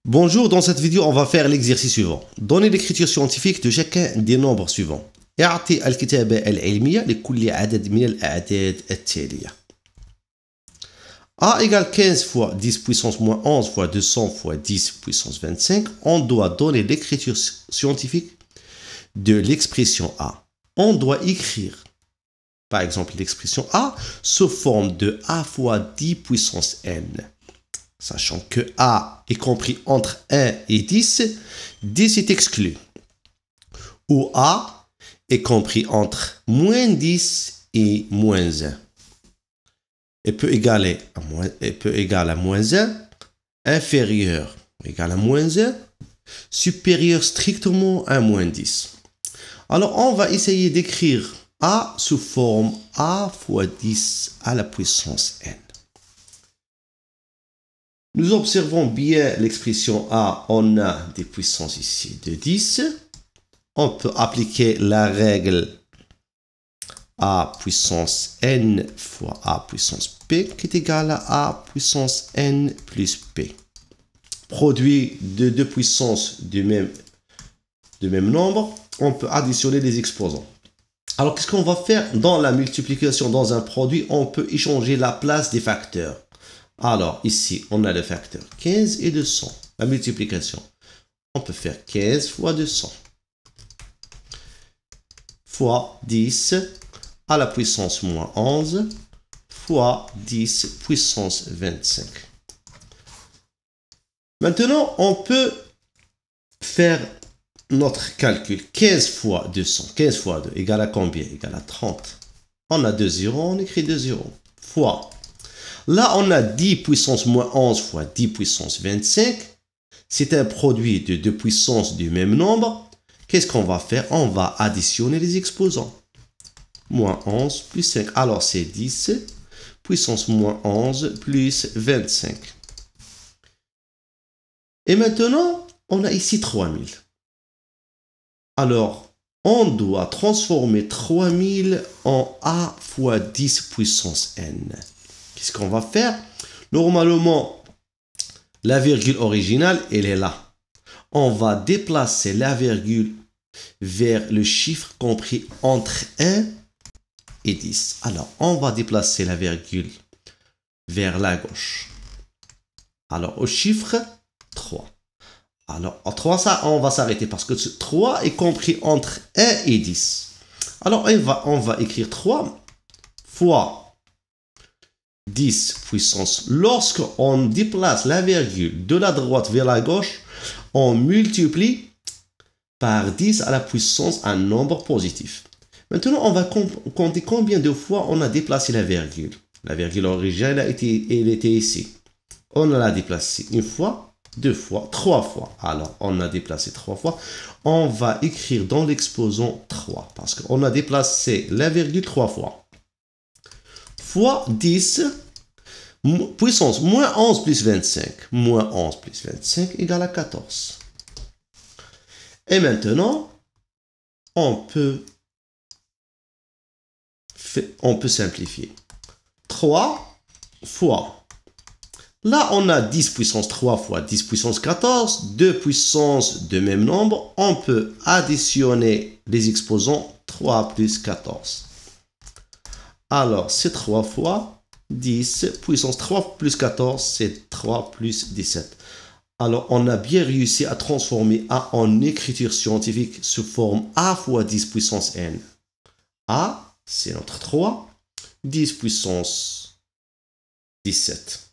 Bonjour, dans cette vidéo, on va faire l'exercice suivant. Donnez l'écriture scientifique de chacun des nombres suivants. اعطي الكتابة العلمية لكل عدد من الأعداد التالية. A égale 15 fois 10 puissance moins 11 fois 200 fois 10 puissance 25. On doit donner l'écriture scientifique de l'expression A. On doit écrire, par exemple, l'expression A sous forme de A fois 10 puissance n. Sachant que A est compris entre 1 et 10, 10 est exclu. Ou A est compris entre moins 10 et moins 1. Et peut égaler à moins 1, inférieur égale à moins 1, supérieur strictement à moins 10. Alors, on va essayer d'écrire A sous forme A fois 10 à la puissance n. Nous observons bien l'expression A, on a des puissances ici de 10. On peut appliquer la règle A puissance n fois A puissance p qui est égal à A puissance n plus p. Produit de deux puissances du même nombre, on peut additionner les exposants. Alors, qu'est-ce qu'on va faire dans la multiplication dans un produit? On peut échanger la place des facteurs. Alors, ici, on a le facteur 15 et 200. La multiplication. On peut faire 15 fois 200 fois 10 à la puissance moins 11 fois 10 puissance 25. Maintenant, on peut faire notre calcul. 15 fois 200. 15 fois 2 égale à combien? Égale à 30. On a 2 zéros, on écrit 2 zéros. Fois. Là, on a 10 puissance moins 11 fois 10 puissance 25. C'est un produit de deux puissances du même nombre. Qu'est-ce qu'on va faire? On va additionner les exposants. Moins 11 plus 5. Alors, c'est 10 puissance moins 11 plus 25. Et maintenant, on a ici 3000. Alors, on doit transformer 3000 en A fois 10 puissance n. Qu'est-ce qu'on va faire? Normalement, la virgule originale, elle est là. On va déplacer la virgule vers le chiffre compris entre 1 et 10. Alors, on va déplacer la virgule vers la gauche. Alors, au chiffre 3. Alors, en 3, ça, on va s'arrêter parce que 3 est compris entre 1 et 10. Alors, on va écrire 3 fois 10 puissance. Lorsqu'on déplace la virgule de la droite vers la gauche, on multiplie par 10 à la puissance un nombre positif. Maintenant, on va compter combien de fois on a déplacé la virgule. La virgule originale, elle était ici. On l'a déplacée une fois, deux fois, trois fois. Alors, on a déplacé trois fois. On va écrire dans l'exposant 3 parce qu'on a déplacé la virgule 3 fois. Fois 10 puissance moins 11 plus 25. Moins 11 plus 25 égale à 14. Et maintenant, on peut simplifier. 3 fois. Là, on a 10 puissance 3 fois 10 puissance 14. Deux puissances de même nombre. On peut additionner les exposants 3 plus 14. Alors, c'est 3 fois 10 puissance 3 plus 14, c'est 3 plus 17. Alors, on a bien réussi à transformer A en écriture scientifique sous forme A fois 10 puissance n. A, c'est notre 3, 10 puissance 17.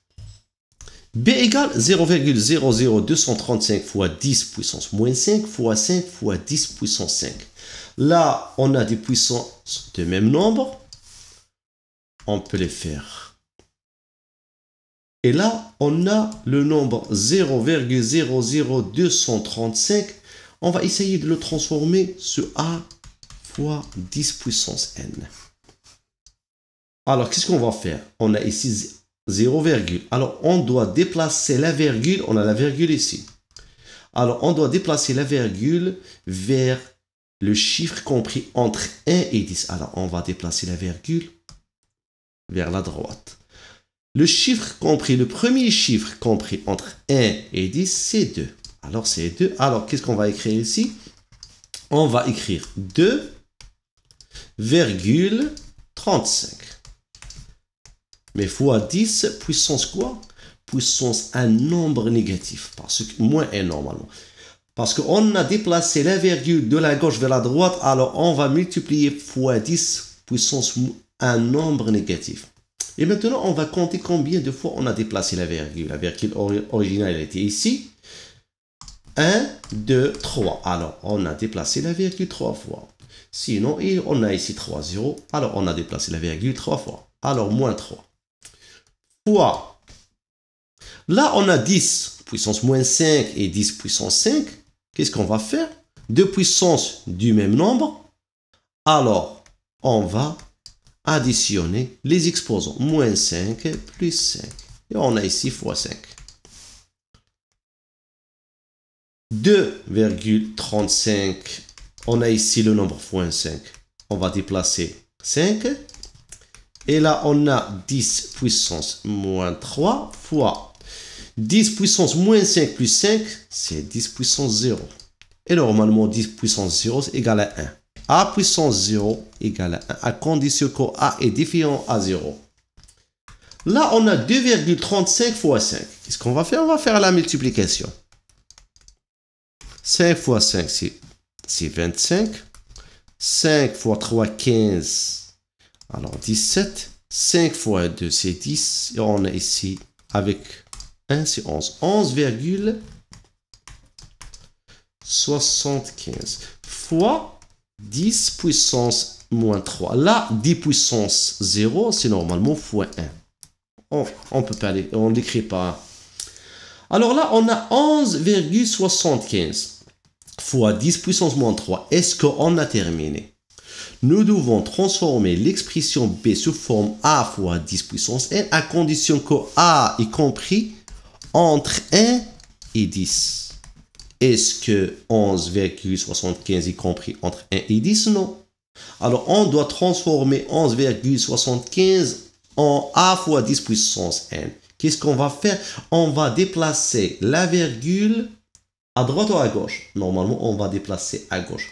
B égale 0,00235 fois 10 puissance moins 5 fois 5 fois 10 puissance 5. Là, on a des puissances de même nombre. On peut les faire. Et là, on a le nombre 0,00235. On va essayer de le transformer sur A fois 10 puissance n. Alors, qu'est-ce qu'on va faire? On a ici 0, alors on doit déplacer la virgule. On a la virgule ici. Alors, on doit déplacer la virgule vers le chiffre compris entre 1 et 10. Alors, on va déplacer la virgule vers la droite. Le chiffre compris, le premier chiffre compris entre 1 et 10, c'est 2. Alors, c'est 2. Alors, qu'est-ce qu'on va écrire ici? On va écrire 2,35. Mais fois 10, puissance quoi? Puissance un nombre négatif. Parce que moins 1 normalement. Parce qu'on a déplacé la virgule de la gauche vers la droite, alors on va multiplier fois 10, puissance un nombre négatif. Et maintenant, on va compter combien de fois on a déplacé la virgule. La virgule originale, elle était ici. 1, 2, 3. Alors, on a déplacé la virgule 3 fois. Sinon, on a ici 3 0. Alors, on a déplacé la virgule 3 fois. Alors, moins 3. Fois. Là, on a 10 puissance moins 5 et 10 puissance 5. Qu'est-ce qu'on va faire? Deux puissances du même nombre. Alors, on va additionner les exposants. Moins 5 plus 5. Et on a ici fois 5. 2,35. On a ici le nombre fois 5. On va déplacer 5. Et là, on a 10 puissance moins 3 fois 10 puissance moins 5 plus 5, c'est 10 puissance 0. Et normalement, 10 puissance 0 est égal à 1. A puissance 0 égale à 1, à condition que A est différent à 0. Là, on a 2,35 fois 5. Qu'est-ce qu'on va faire? On va faire la multiplication. 5 fois 5, c'est 25. 5 fois 3, 15. Alors, 17. 5 fois 2, c'est 10. Et on a ici, avec 1, c'est 11. 11,75 fois 10 puissance moins 3. Là, 10 puissance 0, c'est normalement fois 1. On peut pas, on n'écrit pas. Alors là, on a 11,75 fois 10 puissance moins 3. Est-ce qu'on a terminé? Nous devons transformer l'expression B sous forme A fois 10 puissance n à condition que A est compris entre 1 et 10. Est-ce que 11,75 est compris entre 1 et 10? Non. Alors, on doit transformer 11,75 en A fois 10 puissance n. Qu'est-ce qu'on va faire? On va déplacer la virgule à droite ou à gauche? Normalement, on va déplacer à gauche.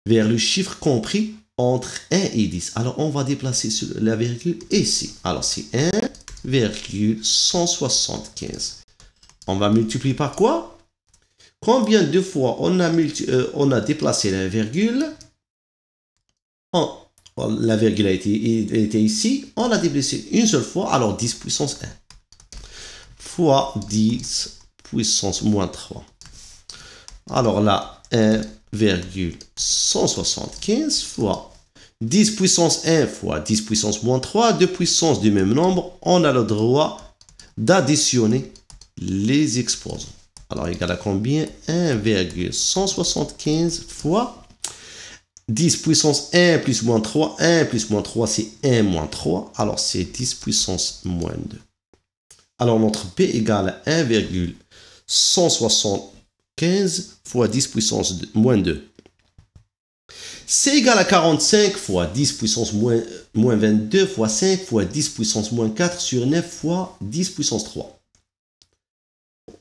Vers le chiffre compris entre 1 et 10. Alors, on va déplacer la virgule ici. Alors, c'est 1,175. On va multiplier par quoi? Combien de fois on a déplacé la virgule? La virgule était ici. On l'a déplacé une seule fois. Alors 10 puissance 1. Fois 10 puissance moins 3. Alors là, 1,175 fois 10 puissance 1 fois 10 puissance moins 3. Deux puissances du même nombre. On a le droit d'additionner les exposants. Alors, égal à combien? 1,175 fois 10 puissance 1 plus moins 3. 1 plus moins 3, c'est 1 moins 3. Alors, c'est 10 puissance moins 2. Alors, notre P égale à 1,175 fois 10 puissance moins 2. C'est égal à 45 fois 10 puissance moins 22 fois 5 fois 10 puissance moins 4 sur 9 fois 10 puissance 3.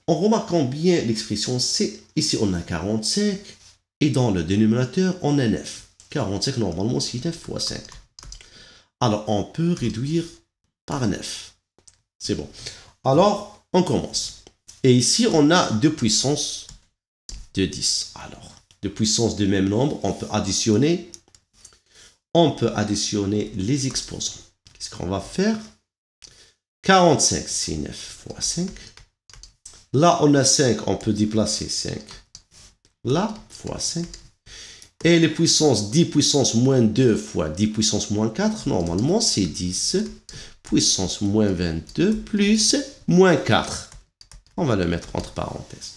En remarquant bien l'expression C, ici on a 45 et dans le dénominateur on a 9. 45 normalement c'est 9 fois 5. Alors on peut réduire par 9. C'est bon. Alors on commence. Et ici on a deux puissances de 10. Alors deux puissances du même nombre, on peut additionner les exposants. Qu'est-ce qu'on va faire? 45 c'est 9 fois 5. Là, on a 5, on peut déplacer 5. Là, fois 5. Et les puissances, 10 puissance moins 2 fois 10 puissance moins 4, normalement, c'est 10 puissance moins 22 plus moins 4. On va le mettre entre parenthèses.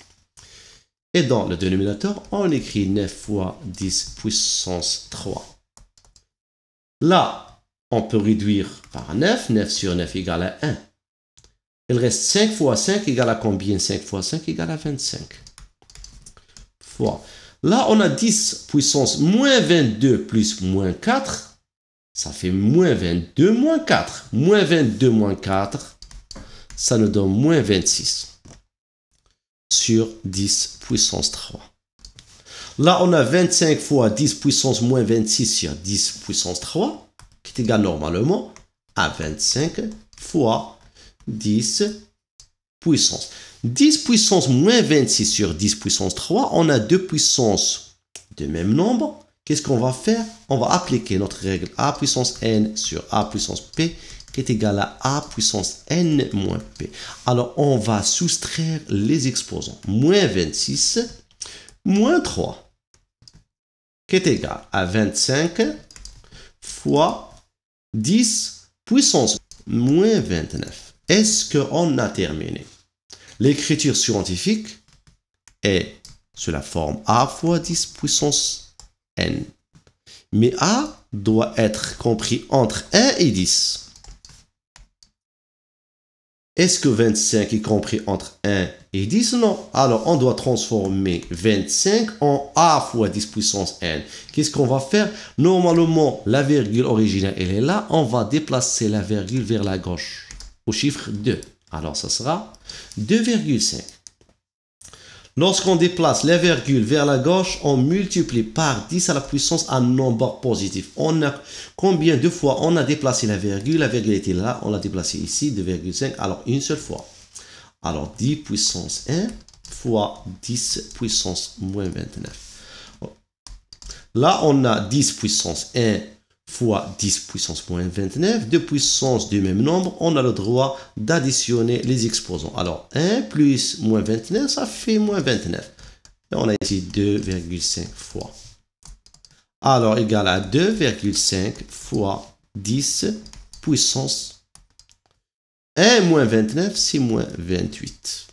Et dans le dénominateur, on écrit 9 fois 10 puissance 3. Là, on peut réduire par 9. 9 sur 9 égale à 1. Il reste 5 fois 5 égale à combien? 5 fois 5 égale à 25. Fois. Là, on a 10 puissance moins 22 plus moins 4. Ça fait moins 22 moins 4. Moins 22 moins 4, ça nous donne moins 26 sur 10 puissance 3. Là, on a 25 fois 10 puissance moins 26 sur 10 puissance 3, qui est égal normalement à 25 fois 10 puissance. 10 puissance moins 26 sur 10 puissance 3, on a deux puissances de même nombre. Qu'est-ce qu'on va faire? On va appliquer notre règle a puissance n sur a puissance p, qui est égal à a puissance n moins p. Alors, on va soustraire les exposants. Moins 26 moins 3, qui est égal à 25 fois 10 puissance moins 29. Est-ce qu'on a terminé? L'écriture scientifique est sous la forme a fois 10 puissance n. Mais a doit être compris entre 1 et 10. Est-ce que 25 est compris entre 1 et 10? Non. Alors, on doit transformer 25 en a fois 10 puissance n. Qu'est-ce qu'on va faire? Normalement, la virgule originale, elle est là. On va déplacer la virgule vers la gauche, au chiffre 2. Alors, ça sera 2,5. Lorsqu'on déplace la virgule vers la gauche, on multiplie par 10 à la puissance un nombre positif. On a combien de fois on a déplacé la virgule? La virgule était là, on l'a déplacée ici, 2,5. Alors, une seule fois. Alors, 10 puissance 1 fois 10 puissance moins 29. Là, on a 10 puissance 1 fois 10 puissance moins 29, deux puissances du même nombre, on a le droit d'additionner les exposants. Alors, 1 plus moins 29, ça fait moins 29. Et on a ici 2,5 fois. Alors, égal à 2,5 fois 10 puissance 1 moins 29, c'est moins 28.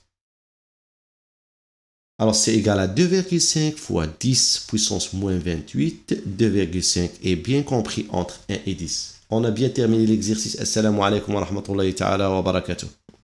Alors, c'est égal à 2,5 fois 10 puissance moins 28. 2,5 est bien compris entre 1 et 10. On a bien terminé l'exercice. Assalamu alaikum wa rahmatullahi ta'ala wa barakatuh.